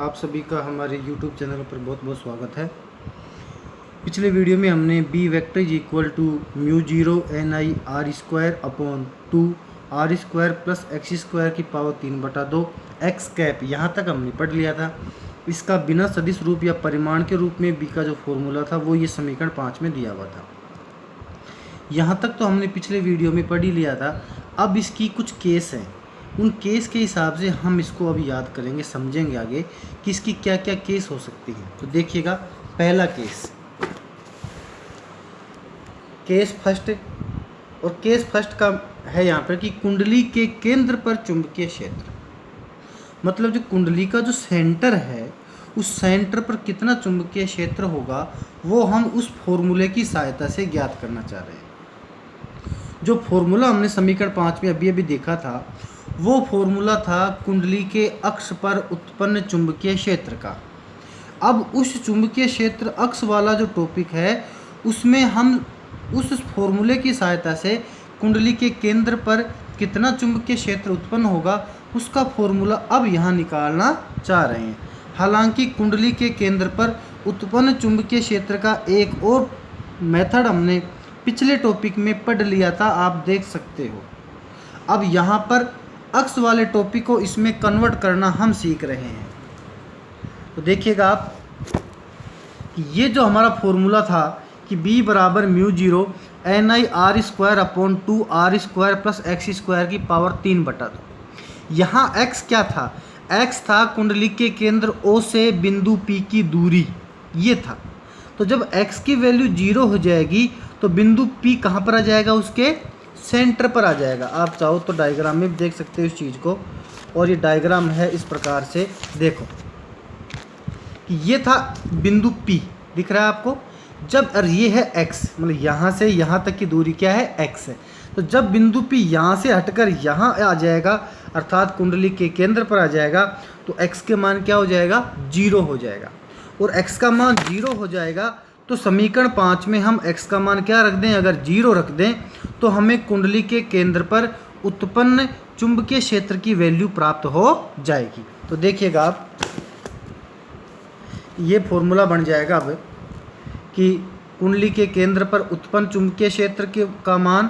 आप सभी का हमारे YouTube चैनल पर बहुत बहुत स्वागत है। पिछले वीडियो में हमने B vector is equal to mu zero N I R square upon 2 R square plus X square की पावर 3/2 एक्स कैप यहाँ तक हमने पढ़ लिया था। इसका बिना सदिश रूप या परिमाण के रूप में बी का जो फॉर्मूला था वो ये समीकरण 5 में दिया हुआ था। यहाँ तक तो हमने पिछले वीडियो में पढ़ ही लिया था। अब इसकी कुछ केस हैं, उन केस के हिसाब से हम इसको अभी याद करेंगे, समझेंगे आगे कि इसकी क्या क्या केस हो सकती हैं। तो देखिएगा, पहला केस फर्स्ट, और केस फर्स्ट का है यहाँ पर कि कुंडली के केंद्र पर चुंबकीय क्षेत्र, मतलब जो कुंडली का जो सेंटर है उस सेंटर पर कितना चुंबकीय क्षेत्र होगा वो हम उस फॉर्मूले की सहायता से ज्ञात करना चाह रहे हैं। जो फॉर्मूला हमने समीकरण 5 में अभी देखा था वो फॉर्मूला था कुंडली के अक्ष पर उत्पन्न चुंबकीय क्षेत्र का। अब उस चुंबकीय क्षेत्र अक्ष वाला जो टॉपिक है उसमें हम उस फॉर्मूले की सहायता से कुंडली के केंद्र पर कितना चुंबकीय क्षेत्र उत्पन्न होगा उसका फॉर्मूला अब यहाँ निकालना चाह रहे हैं। हालांकि कुंडली के केंद्र पर उत्पन्न चुंबकीय क्षेत्र का एक और मेथड हमने पिछले टॉपिक में पढ़ लिया था, आप देख सकते हो। अब यहाँ पर अक्ष वाले टॉपिक को इसमें कन्वर्ट करना हम सीख रहे हैं। तो देखिएगा आप कि ये जो हमारा फॉर्मूला था कि b बराबर mu zero N I R square upon 2 R square plus X square की पावर 3/2। यहाँ x क्या था? x था कुंडली के केंद्र O से बिंदु P की दूरी, ये था। तो जब x की वैल्यू 0 हो जाएगी तो बिंदु P कहाँ पर आ जाएगा? उसके सेंटर पर आ जाएगा। आप चाहो तो डायग्राम में देख सकते हो इस चीज़ को, और ये डायग्राम है इस प्रकार से, देखो कि ये था बिंदु P, दिख रहा है आपको। जब और ये है x, मतलब यहाँ से यहाँ तक की दूरी क्या है? x है। तो जब बिंदु P यहाँ से हटकर यहाँ आ जाएगा अर्थात कुंडली के केंद्र पर आ जाएगा तो x के मान क्या हो जाएगा? 0 हो जाएगा। और x का मान 0 हो जाएगा तो समीकरण 5 में हम x का मान क्या रख दें? अगर 0 रख दें तो हमें कुंडली के केंद्र पर उत्पन्न चुंबकीय क्षेत्र की वैल्यू प्राप्त हो जाएगी। तो देखिएगा आप, ये फॉर्मूला बन जाएगा अब कि कुंडली के केंद्र पर उत्पन्न चुंबकीय क्षेत्र का मान,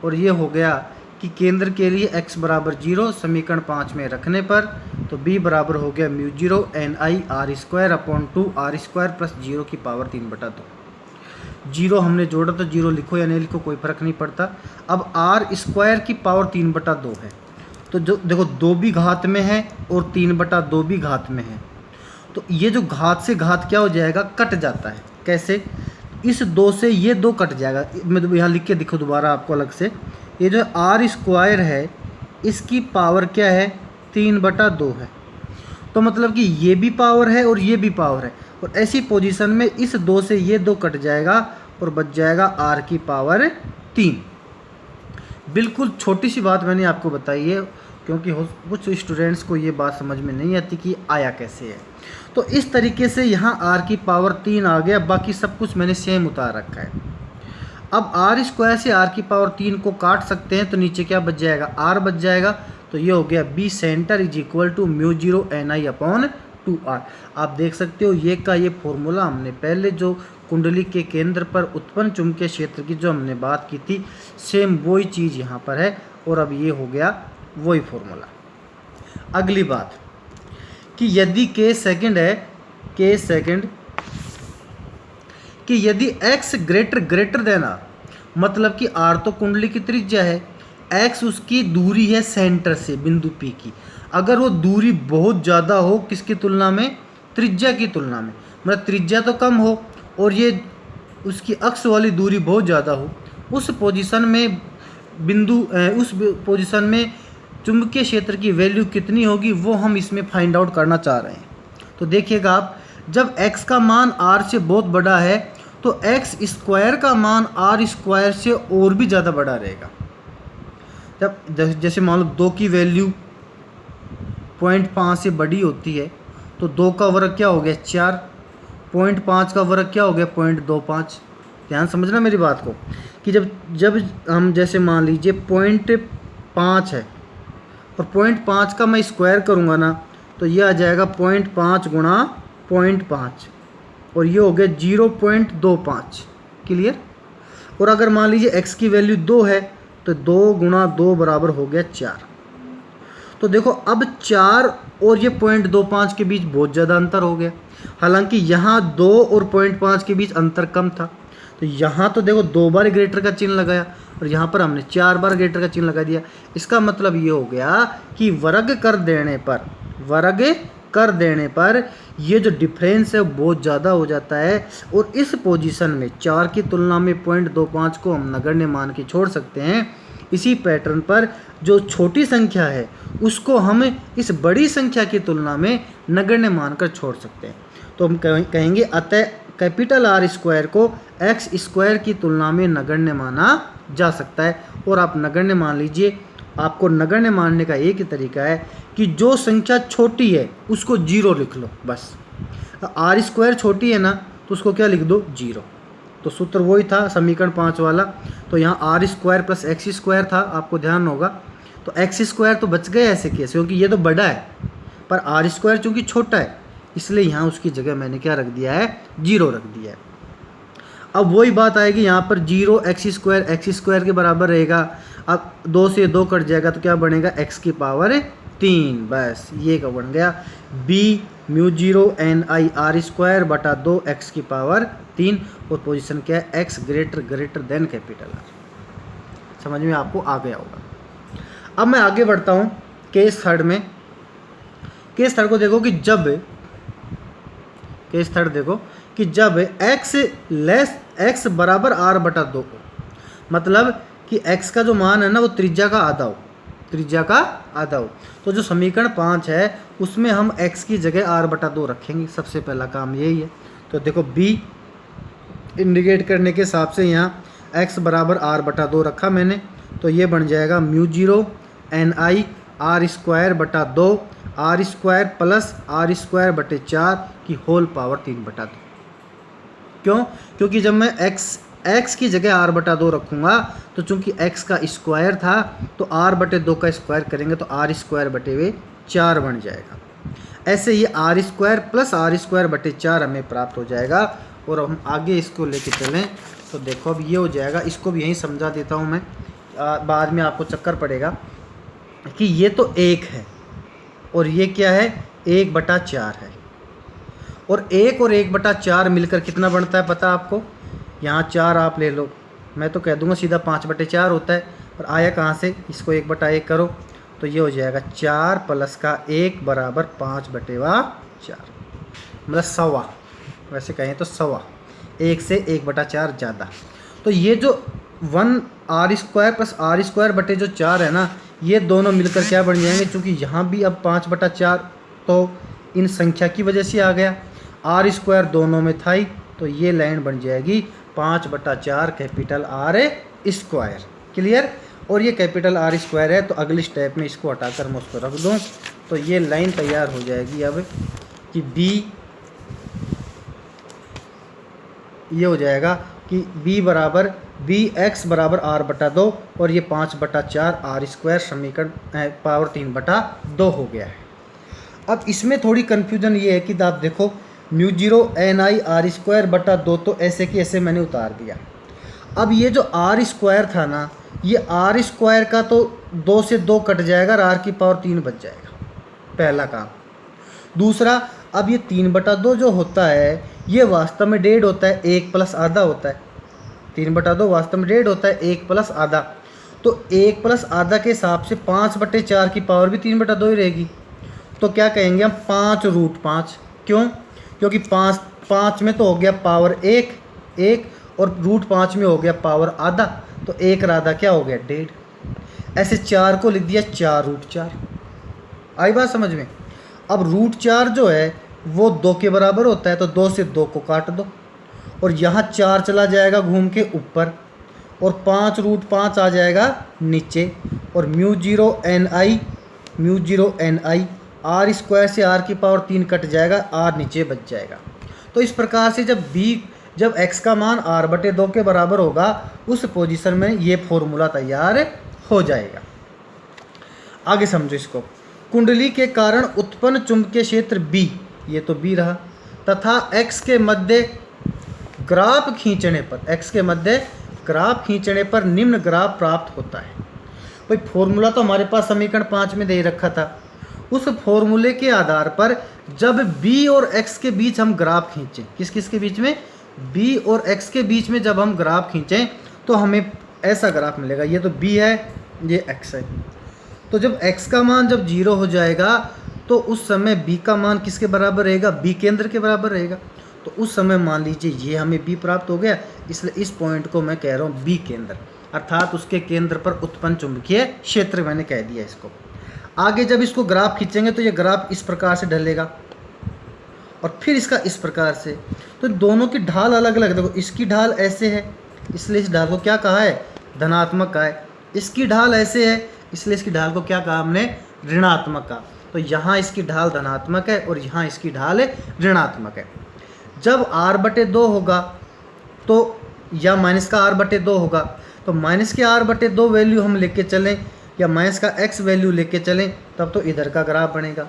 और ये हो गया कि केंद्र के लिए x बराबर 0 समीकरण 5 में रखने पर, तो b बराबर हो गया mu zero N I R square upon 2 R square plus 0 की पावर 3/2। 0 हमने जोड़ा तो 0 लिखो या नहीं लिखो कोई फ़र्क नहीं पड़ता। अब आर स्क्वायर की पावर 3/2 है, तो जो देखो 2 भी घात में है और 3/2 भी घात में है, तो ये जो घात से घात क्या हो जाएगा? कट जाता है। कैसे? इस 2 से ये 2 कट जाएगा। मैं तो यहाँ लिख के दिखो दोबारा आपको अलग से। ये जो आर स्क्वायर है इसकी पावर क्या है? 3/2 है। तो मतलब कि ये भी पावर है और ये भी पावर है, और ऐसी पोजीशन में इस 2 से ये 2 कट जाएगा और बच जाएगा आर की पावर 3। बिल्कुल छोटी सी बात मैंने आपको बताई है, क्योंकि कुछ स्टूडेंट्स को ये बात समझ में नहीं आती कि आया कैसे है। तो इस तरीके से यहाँ आर की पावर 3 आ गया, बाकी सब कुछ मैंने सेम उतार रखा है। अब आर स्क्वायर से आर की पावर 3 को काट सकते हैं, तो नीचे क्या बच जाएगा? आर बच जाएगा। तो ये हो गया B centre is equal to mu zero N I upon 2r। आप देख सकते हो ये का ये फॉर्मूला हमने पहले जो कुंडली के केंद्र पर उत्पन्न चुंबकीय क्षेत्र की जो हमने बात की थी, सेम वही चीज़ यहाँ पर है, और अब ये हो गया वही फॉर्मूला। अगली बात कि यदि केस सेकंड है, केस सेकंड कि यदि x ग्रेटर देन r, मतलब कि r तो कुंडली की त्रिज्या है, x उसकी दूरी है सेंटर से बिंदु P की। अगर वो दूरी बहुत ज़्यादा हो किसकी तुलना में? त्रिज्या की तुलना में, मतलब त्रिज्या तो कम हो और ये उसकी अक्ष वाली दूरी बहुत ज़्यादा हो, उस पोजीशन में चुंबकीय क्षेत्र की वैल्यू कितनी होगी वो हम इसमें फाइंड आउट करना चाह रहे हैं। तो देखिएगा आप, जब x का मान r से बहुत बड़ा है तो एक्स स्क्वायर का मान आर स्क्वायर से और भी ज़्यादा बड़ा रहेगा। जब जैसे मान लो 2 की वैल्यू 0.5 से बड़ी होती है तो 2 का वर्ग क्या हो गया? 4। 0.5 का वर्ग क्या हो गया? 0.25। ध्यान समझना मेरी बात को कि जब हम जैसे मान लीजिए 0.5 है और 0.5 का मैं स्क्वायर करूँगा ना तो ये आ जाएगा 0.5 गुणा 0.5 और ये हो गया 0.25। क्लियर। और अगर मान लीजिए x की वैल्यू 2 है तो 2 गुणा 2 बराबर हो गया 4। तो देखो अब 4 और ये 0.25 के बीच बहुत ज़्यादा अंतर हो गया। हालांकि यहाँ 2 और 0.5 के बीच अंतर कम था, तो यहाँ तो देखो 2 बार ग्रेटर का चिन्ह लगाया और यहाँ पर हमने 4 बार ग्रेटर का चिन्ह लगा दिया। इसका मतलब ये हो गया कि वर्ग कर देने पर ये जो डिफरेंस है बहुत ज़्यादा हो जाता है। और इस पोजीशन में 4 की तुलना में 0.25 को हम नगण्य मान के छोड़ सकते हैं। इसी पैटर्न पर जो छोटी संख्या है उसको हम इस बड़ी संख्या की तुलना में नगण्य मानकर छोड़ सकते हैं। तो हम कहेंगे अतः कैपिटल आर स्क्वायर को एक्स स्क्वायर की तुलना में नगण्य माना जा सकता है। और आप नगण्य मान लीजिए, आपको नगण्य मानने का एक ही तरीका है कि जो संख्या छोटी है उसको 0 लिख लो बस। आर स्क्वायर छोटी है ना तो उसको क्या लिख दो 0। तो सूत्र वही था समीकरण 5 वाला। तो यहाँ R square plus X square था, आपको ध्यान होगा। तो एक्स स्क्वायर तो बच गए ऐसे कैसे, क्योंकि ये तो बड़ा है, पर आर स्क्वायर चूँकि छोटा है इसलिए यहाँ उसकी जगह मैंने क्या रख दिया है 0 रख दिया है। अब वही बात आएगी यहाँ पर 0 एक्स स्क्वायर के बराबर रहेगा। अब 2 से 2 कट जाएगा तो क्या बनेगा x की पावर 3। बस ये क्या बन गया b mu 0 N I R square बटा 2 x की पावर 3। और पोजीशन क्या है x greater than capital R. समझ में आपको आ गया होगा। अब मैं आगे बढ़ता हूँ केस थर्ड में। केस थर्ड को देखो कि जब x बराबर r बटा 2 हो, मतलब कि x का जो मान है ना वो त्रिज्या का आधा हो। तो जो समीकरण 5 है उसमें हम x की जगह r बटा 2 रखेंगे। सबसे पहला काम यही है। तो देखो b इंडिकेट करने के हिसाब से यहाँ x बराबर r बटा 2 रखा मैंने। तो ये बन जाएगा mu 0 N I R square बटा 2 R square plus R square बटे 4 की होल पावर 3 बटा 2। क्यों? क्योंकि जब मैं x की जगह r बटा 2 रखूँगा तो चूंकि x का स्क्वायर था तो r बटे 2 का स्क्वायर करेंगे तो r स्क्वायर बटे हुए 4 बन जाएगा। ऐसे ही r square plus r square बटे 4 हमें प्राप्त हो जाएगा। और हम आगे इसको लेके चलें तो देखो अब ये हो जाएगा। इसको भी यहीं समझा देता हूँ मैं, बाद में आपको चक्कर पड़ेगा कि ये तो 1 है और ये क्या है 1/4 है। और 1 और 1/4 मिलकर कितना बनता है पता आपको? यहाँ 4 आप ले लो, मैं तो कह दूंगा सीधा 5/4 होता है। और आया कहाँ से? इसको 1/1 करो तो ये हो जाएगा 4 प्लस का 1 बराबर 5/4, मतलब 1.25। वैसे कहें तो 1.25, 1 से 1/4 ज़्यादा। तो ये जो 1 R square plus R square बटे जो 4 है ना, ये दोनों मिलकर क्या बन जाएंगे? चूँकि यहाँ भी अब 5/4 तो इन संख्या की वजह से आ गया, आर स्क्वायर दोनों में था ही, तो ये लाइन बन जाएगी 5/4 कैपिटल आर स्क्वायर। क्लियर। और ये कैपिटल आर स्क्वायर है तो अगले स्टेप में इसको हटाकर मैं उसको रख दूँ तो ये लाइन तैयार हो जाएगी अब कि b, ये हो जाएगा कि b बराबर x बराबर r बटा 2 और ये 5/4 आर स्क्वायर समीकरण पावर 3/2 हो गया है। अब इसमें थोड़ी कन्फ्यूजन ये है कि आप देखो mu 0 N I R square बटा 2 तो ऐसे कि ऐसे मैंने उतार दिया। अब ये जो आर स्क्वायर था ना, ये आर स्क्वायर का तो 2 से 2 कट जाएगा और आर की पावर 3 बच जाएगा, पहला काम। दूसरा, अब ये 3/2 जो होता है ये वास्तव में 1.5 होता है, 1 प्लस आधा होता है। 3/2 वास्तव में 1.5 होता है, 1 प्लस आधा। तो 1 प्लस आधा के हिसाब से 5/4 की पावर भी 3/2 ही रहेगी। तो क्या कहेंगे हम 5√5। क्यों? क्योंकि 5 में तो हो गया पावर 1 और √5 में हो गया पावर आधा, तो 1 आधा क्या हो गया 1.5। ऐसे 4 को लिख दिया 4√4। आई बात समझ में? अब √4 जो है वो 2 के बराबर होता है, तो 2 से 2 को काट दो और यहाँ 4 चला जाएगा घूम के ऊपर और 5√5 आ जाएगा नीचे। और mu 0 N I R square से आर की पावर 3 कट जाएगा, आर नीचे बच जाएगा। तो इस प्रकार से जब x का मान r/2 के बराबर होगा उस पोजीशन में ये फॉर्मूला तैयार हो जाएगा। आगे समझो इसको। कुंडली के कारण उत्पन्न चुंबकीय क्षेत्र B, ये तो B रहा, तथा x के मध्य ग्राफ खींचने पर, x के मध्य ग्राफ खींचने पर निम्न ग्राफ प्राप्त होता है। भाई फॉर्मूला तो हमारे पास समीकरण 5 में दे रखा था। उस फॉर्मूले के आधार पर जब B और x के बीच हम ग्राफ खींचें, किस किस के बीच में, B और x के बीच में जब हम ग्राफ खींचें तो हमें ऐसा ग्राफ मिलेगा। ये तो B है, ये x है। तो जब x का मान जब 0 हो जाएगा तो उस समय b का मान किसके बराबर रहेगा, b केंद्र के बराबर रहेगा। तो उस समय मान लीजिए ये हमें b प्राप्त हो गया, इसलिए इस पॉइंट को मैं कह रहा हूँ b केंद्र, अर्थात उसके केंद्र पर उत्पन्न चुंबकीय क्षेत्र मैंने कह दिया इसको। आगे जब इसको ग्राफ खींचेंगे तो ये ग्राफ इस प्रकार से ढलेगा और फिर इसका इस प्रकार से। तो दोनों की ढाल अलग अलग, देखो इसकी ढाल ऐसे है इसलिए इस ढाल को क्या कहा है, धनात्मक कहा है। इसकी ढाल ऐसे है इसलिए इसकी ढाल को क्या कहा हमने, ऋणात्मक कहा। तो यहाँ इसकी ढाल धनात्मक है और यहाँ इसकी ढाल ऋणात्मक है। जब r/2 होगा तो या माइनस का r/2 होगा तो माइनस के r/2 वैल्यू हम लेके चलें या माइनस का x वैल्यू लेके चलें तब तो इधर का ग्राफ बनेगा,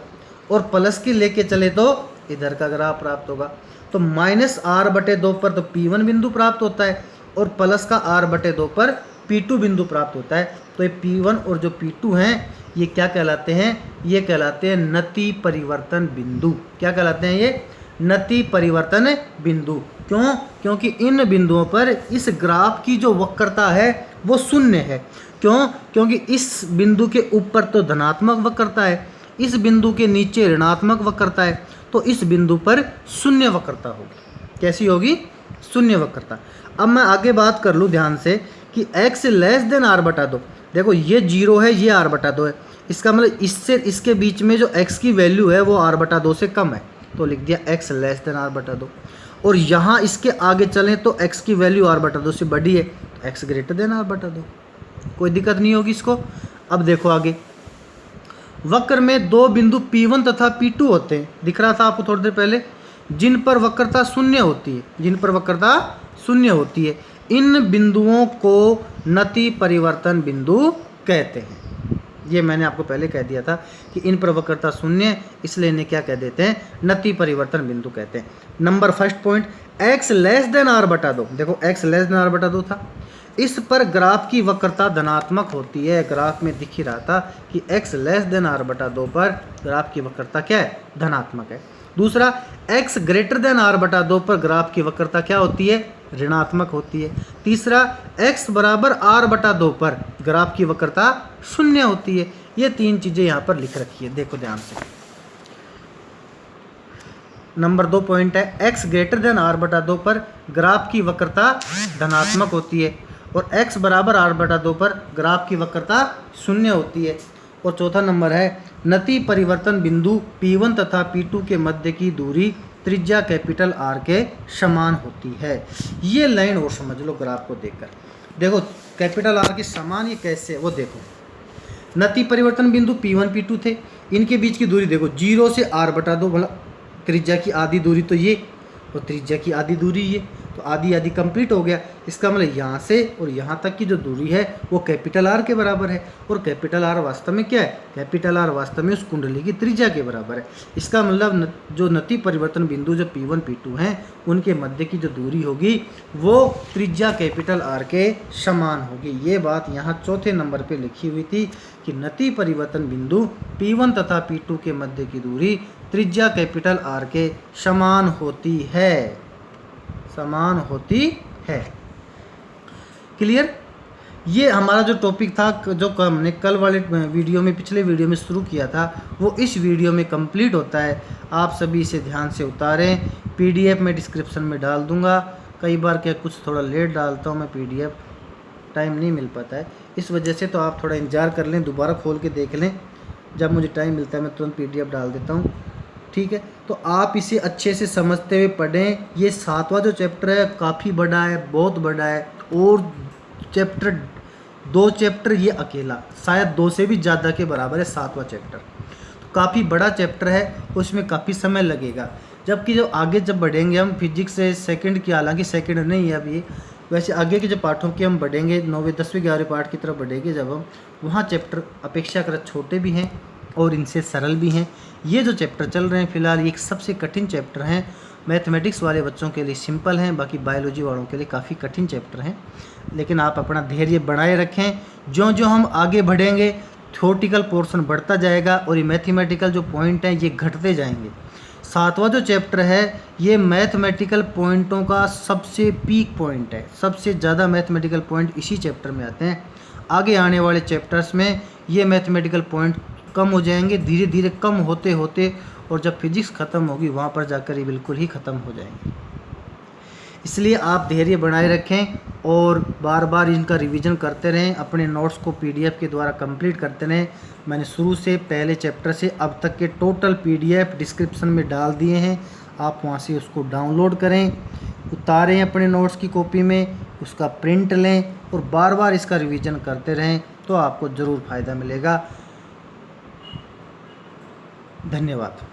और प्लस की लेके चले तो इधर का ग्राफ प्राप्त होगा। तो माइनस r/2 पर तो P1 बिंदु प्राप्त होता है और प्लस का r/2 पर P2 बिंदु प्राप्त होता है। तो ये P1 और जो P2 हैं ये क्या कहलाते हैं, ये कहलाते हैं नति परिवर्तन बिंदु। क्या कहलाते हैं ये, नति परिवर्तन बिंदु। क्यों, क्योंकि इन बिंदुओं पर इस ग्राफ की जो वक्रता है वो शून्य है। क्यों, क्योंकि इस बिंदु के ऊपर तो धनात्मक वक्रता है, इस बिंदु के नीचे ऋणात्मक वक्रता है, तो इस बिंदु पर शून्य वक्रता होगी। कैसी होगी, शून्य वक्रता। अब मैं आगे बात कर लूँ ध्यान से कि x लेस देन r/2, देखो ये 0 है, ये r/2 है, इसका मतलब इससे इसके बीच में जो x की वैल्यू है वो r/2 से कम है, तो लिख दिया x लेस देन r/2। और यहाँ इसके आगे चलें तो x की वैल्यू r/2 से बड़ी है, तो x ग्रेटर देन r/2, कोई दिक्कत नहीं होगी इसको। अब देखो आगे, वक्र में दो बिंदु P1 तथा P2 होते हैं, दिख रहा था आपको थोड़ी देर पहले, जिन पर वक्रता शून्य होती है, जिन पर वक्रता शून्य होती है। इन बिंदुओं को नति परिवर्तन बिंदु कहते हैं। ये मैंने आपको पहले कह दिया था कि इन पर वक्रता शून्य, इसलिए इन्हें क्या कह देते हैं, नति परिवर्तन बिंदु कहते हैं। Number first point, x less than r/2, देखो x लेस देन r/2 था, इस पर ग्राफ की वक्रता धनात्मक होती है। ग्राफ में दिख ही रहा था कि x लेस देन r/2 पर ग्राफ की वक्रता क्या है, धनात्मक है। दूसरा, x ग्रेटर देन r/2 पर ग्राफ की वक्रता क्या होती है, ऋणात्मक होती है। तीसरा, x बराबर r/2 पर ग्राफ की वक्रता शून्य होती है। ये तीन चीज़ें यहाँ पर लिख रखी है, देखो ध्यान से। नंबर 2 पॉइंट है, x ग्रेटर देन r/2 पर ग्राफ की वक्रता धनात्मक होती है और x बराबर r/2 पर ग्राफ की वक्रता शून्य होती है। और चौथा नंबर है, नति परिवर्तन बिंदु P1 तथा P2 के मध्य की दूरी त्रिज्या कैपिटल R के समान होती है। ये लाइन और समझ लो ग्राफ को देखकर, देखो कैपिटल R के समान ये कैसे है वो देखो। नति परिवर्तन बिंदु P1 P2 थे, इनके बीच की दूरी देखो 0 से r/2, मतलब त्रिज्या की आधी दूरी तो ये और त्रिज्या की आधी दूरी ये, तो आधी आधी कंप्लीट हो गया। इसका मतलब यहाँ से और यहाँ तक की जो दूरी है वो कैपिटल R के बराबर है, और कैपिटल R वास्तव में क्या है, कैपिटल R वास्तव में उस कुंडली की त्रिज्या के बराबर है। इसका मतलब जो नति परिवर्तन बिंदु जो P1 P2 हैं उनके मध्य की जो दूरी होगी वो त्रिज्या कैपिटल R के समान होगी। ये बात यहाँ चौथे नंबर पर लिखी हुई थी कि नति परिवर्तन बिंदु P1 तथा P2 के मध्य की दूरी त्रिज्या कैपिटल R के समान होती है, समान होती है। क्लियर। ये हमारा जो टॉपिक था, जो हमने कल वाले वीडियो में, पिछले वीडियो में शुरू किया था, वो इस वीडियो में कंप्लीट होता है। आप सभी इसे ध्यान से उतारें। PDF में डिस्क्रिप्शन में डाल दूंगा। कई बार क्या कुछ थोड़ा लेट डालता हूँ मैं PDF, टाइम नहीं मिल पाता है, इस वजह से तो आप थोड़ा इंतज़ार कर लें, दोबारा खोल के देख लें। जब मुझे टाइम मिलता है मैं तुरंत PDF डाल देता हूँ, ठीक है। तो आप इसे अच्छे से समझते हुए पढ़ें। ये 7वां जो चैप्टर है काफ़ी बड़ा है, बहुत बड़ा है, और चैप्टर 2 चैप्टर ये अकेला शायद 2 से भी ज़्यादा के बराबर है 7वां चैप्टर। तो काफ़ी बड़ा चैप्टर है, उसमें काफ़ी समय लगेगा। जबकि जो आगे जब बढ़ेंगे हम फिजिक्स से सेकंड की, हालांकि सेकंड नहीं है अभी, वैसे आगे के जो पाठों की हम बढ़ेंगे 9वें 10वें 11वें पाठ की तरफ बढ़ेंगे जब हम, वहाँ चैप्टर अपेक्षाकृत छोटे भी हैं और इनसे सरल भी हैं। ये जो चैप्टर चल रहे हैं फ़िलहाल, ये एक सबसे कठिन चैप्टर हैं। मैथमेटिक्स वाले बच्चों के लिए सिंपल हैं, बाकी बायोलॉजी वालों के लिए काफ़ी कठिन चैप्टर हैं। लेकिन आप अपना धैर्य बनाए रखें, जो हम आगे बढ़ेंगे थ्योरेटिकल पोर्शन बढ़ता जाएगा और ये मैथमेटिकल जो पॉइंट हैं ये घटते जाएंगे। 7वां जो चैप्टर है ये मैथमेटिकल पॉइंटों का सबसे पीक पॉइंट है, सबसे ज़्यादा मैथमेटिकल पॉइंट इसी चैप्टर में आते हैं। आगे आने वाले चैप्टर्स में ये मैथमेटिकल पॉइंट कम हो जाएंगे, धीरे धीरे कम होते होते, और जब फिजिक्स ख़त्म होगी वहाँ पर जाकर ये बिल्कुल ही ख़त्म हो जाएंगे। इसलिए आप धैर्य बनाए रखें और बार बार इनका रिवीजन करते रहें, अपने नोट्स को पीडीएफ के द्वारा कंप्लीट करते रहें। मैंने शुरू से पहले चैप्टर से अब तक के टोटल पीडीएफ डिस्क्रिप्शन में डाल दिए हैं, आप वहां से उसको डाउनलोड करें, उतारें अपने नोट्स की कॉपी में, उसका प्रिंट लें और बार बार इसका रिवीजन करते रहें, तो आपको ज़रूर फ़ायदा मिलेगा। धन्यवाद।